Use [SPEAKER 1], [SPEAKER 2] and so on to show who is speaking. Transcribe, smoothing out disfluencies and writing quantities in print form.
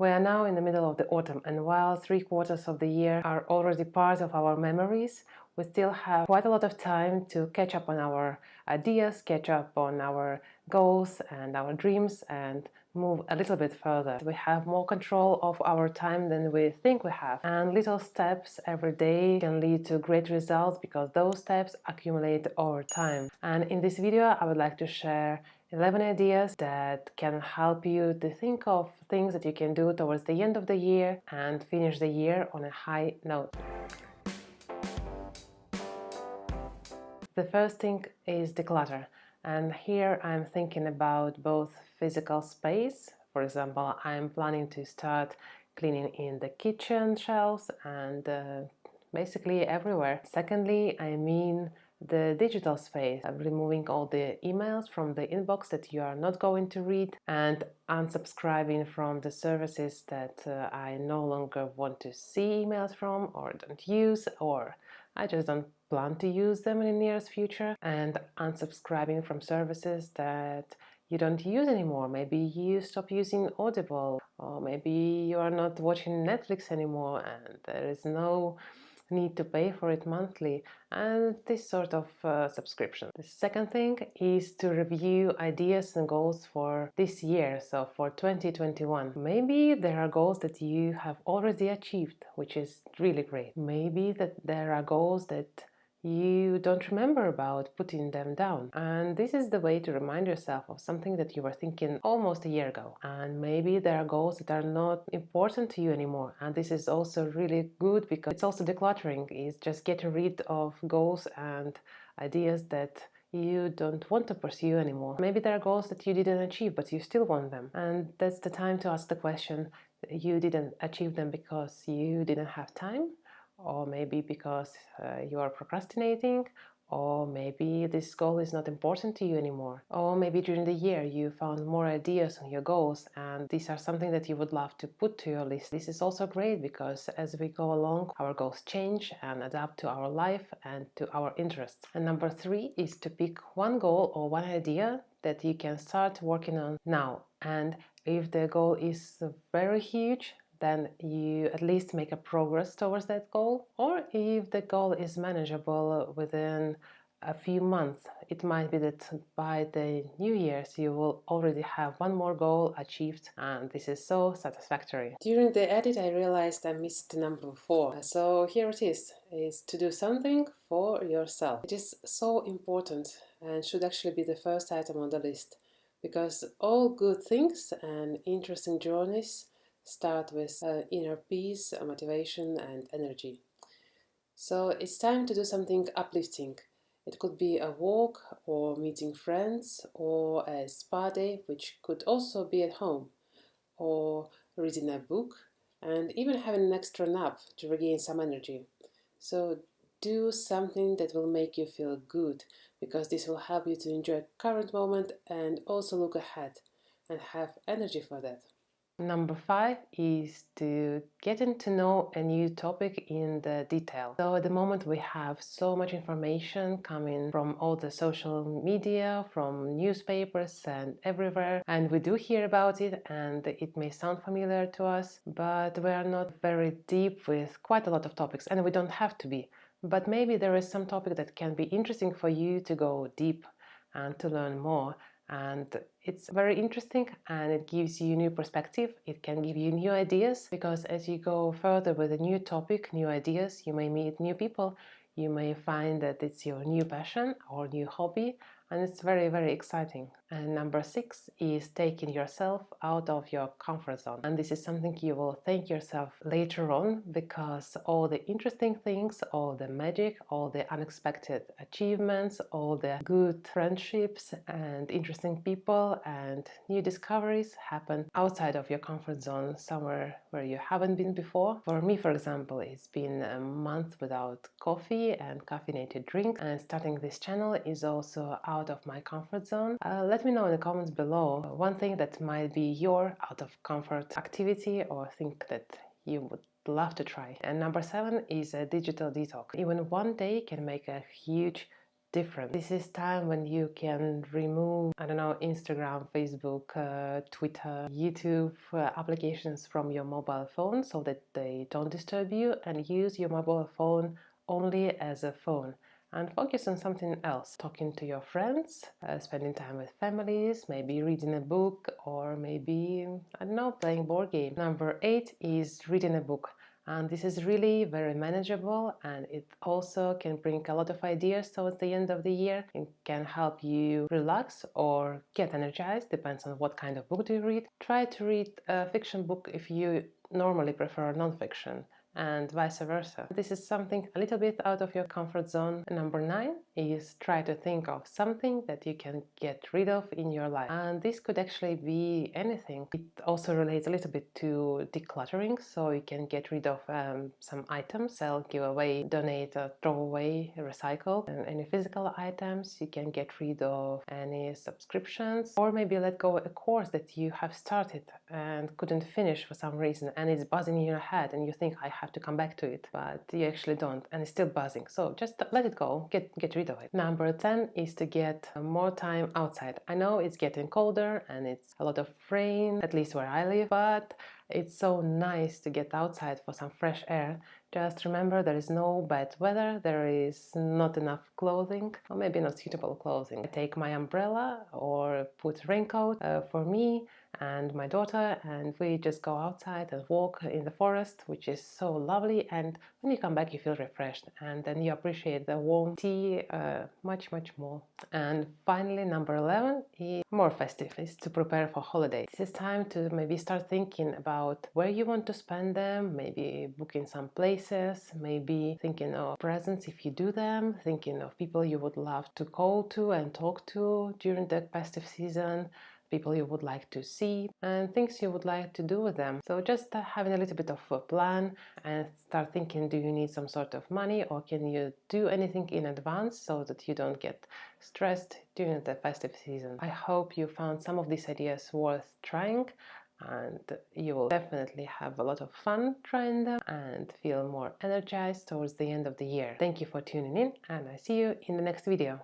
[SPEAKER 1] We are now in the middle of the autumn, and while 3/4 of the year are already part of our memories, we still have quite a lot of time to catch up on our ideas, catch up on our goals and our dreams, and move a little bit further. We have more control of our time than we think we have, and little steps every day can lead to great results because those steps accumulate over time. And in this video I would like to share 11 ideas that can help you to think of things that you can do towards the end of the year and finish the year on a high note. The first thing is declutter, and here I'm thinking about both physical space. For example, I'm planning to start cleaning in the kitchen shelves and basically everywhere. Secondly, I mean the digital space, removing all the emails from the inbox that you are not going to read and unsubscribing from the services that I no longer want to see emails from or don't use, or I just don't plan to use them in the nearest future, and unsubscribing from services that you don't use anymore. Maybe you stop using Audible, or maybe you are not watching Netflix anymore and there is no need to pay for it monthly, and this sort of subscription. The second thing is to review ideas and goals for this year, so for 2021. Maybe there are goals that you have already achieved, which is really great. Maybe that there are goals that you don't remember about putting them down, and this is the way to remind yourself of something that you were thinking almost a year ago. And maybe there are goals that are not important to you anymore, and this is also really good because it's also decluttering, is just getting rid of goals and ideas that you don't want to pursue anymore. Maybe there are goals that you didn't achieve but you still want them, and that's the time to ask the question: you didn't achieve them because you didn't have time, or maybe because you are procrastinating, or maybe this goal is not important to you anymore, or maybe during the year you found more ideas on your goals and these are something that you would love to put to your list. This is also great because as we go along, our goals change and adapt to our life and to our interests. And number 3 is to pick one goal or one idea that you can start working on now, and if the goal is very huge, then you at least make a progress towards that goal. Or if the goal is manageable within a few months, it might be that by the New Year's you will already have one more goal achieved, and this is so satisfactory. During the edit I realized I missed number 4, so here it is to do something for yourself. It is so important and should actually be the first item on the list, because all good things and interesting journeys start with inner peace, motivation and energy. So it's time to do something uplifting. It could be a walk or meeting friends or a spa day, which could also be at home, or reading a book and even having an extra nap to regain some energy. So do something that will make you feel good, because this will help you to enjoy the current moment and also look ahead and have energy for that. Number 5 is to getting to know a new topic in the detail. So at the moment we have so much information coming from all the social media, from newspapers and everywhere, and we do hear about it and it may sound familiar to us, but we are not very deep with quite a lot of topics, and we don't have to be. But maybe there is some topic that can be interesting for you to go deep and to learn more. And it's very interesting and it gives you new perspective. It can give you new ideas, because as you go further with a new topic, new ideas, you may meet new people, you may find that it's your new passion or new hobby, and it's very, very exciting. And number 6 is taking yourself out of your comfort zone. And this is something you will thank yourself later on, because all the interesting things, all the magic, all the unexpected achievements, all the good friendships and interesting people and new discoveries happen outside of your comfort zone, somewhere where you haven't been before. For me, for example, it's been a month without coffee and caffeinated drink, and starting this channel is also out of my comfort zone. Let me know in the comments below one thing that might be your out of comfort activity or thing that you would love to try. And number 7 is a digital detox. Even one day can make a huge different. This is time when you can remove, I don't know, Instagram, Facebook, Twitter, YouTube applications from your mobile phone so that they don't disturb you, and use your mobile phone only as a phone and focus on something else. Talking to your friends, spending time with families, maybe reading a book, or maybe, I don't know, playing board game. Number 8 is reading a book. And this is really very manageable, and it also can bring a lot of ideas towards the end of the year. It can help you relax or get energized, depends on what kind of book do you read. Try to read a fiction book if you normally prefer non-fiction, and vice versa. This is something a little bit out of your comfort zone. Number 9 is try to think of something that you can get rid of in your life. And this could actually be anything. It also relates a little bit to decluttering, so you can get rid of some items, sell, give away, donate, throw away, recycle. And any physical items, you can get rid of any subscriptions, or maybe let go of a course that you have started and couldn't finish for some reason, and it's buzzing in your head and you think, I have to come back to it, but you actually don't, and it's still buzzing. So just let it go, get rid of it. Number 10 is to get more time outside. I know it's getting colder and it's a lot of rain, at least where I live, but it's so nice to get outside for some fresh air. Just remember, there is no bad weather, there is not enough clothing, or maybe not suitable clothing. I take my umbrella or put raincoat for me and my daughter, and we just go outside and walk in the forest, which is so lovely. And when you come back, you feel refreshed, and then you appreciate the warm tea much more. And finally, number 11 is more festive. It's to prepare for holidays. This is time to maybe start thinking about where you want to spend them, maybe booking some places, maybe thinking of presents if you do them, thinking of people you would love to call to and talk to during the festive season, people you would like to see, and things you would like to do with them. So just having a little bit of a plan and start thinking, do you need some sort of money, or can you do anything in advance so that you don't get stressed during the festive season? I hope you found some of these ideas worth trying, and you will definitely have a lot of fun trying them and feel more energized towards the end of the year. Thank you for tuning in, and I see you in the next video.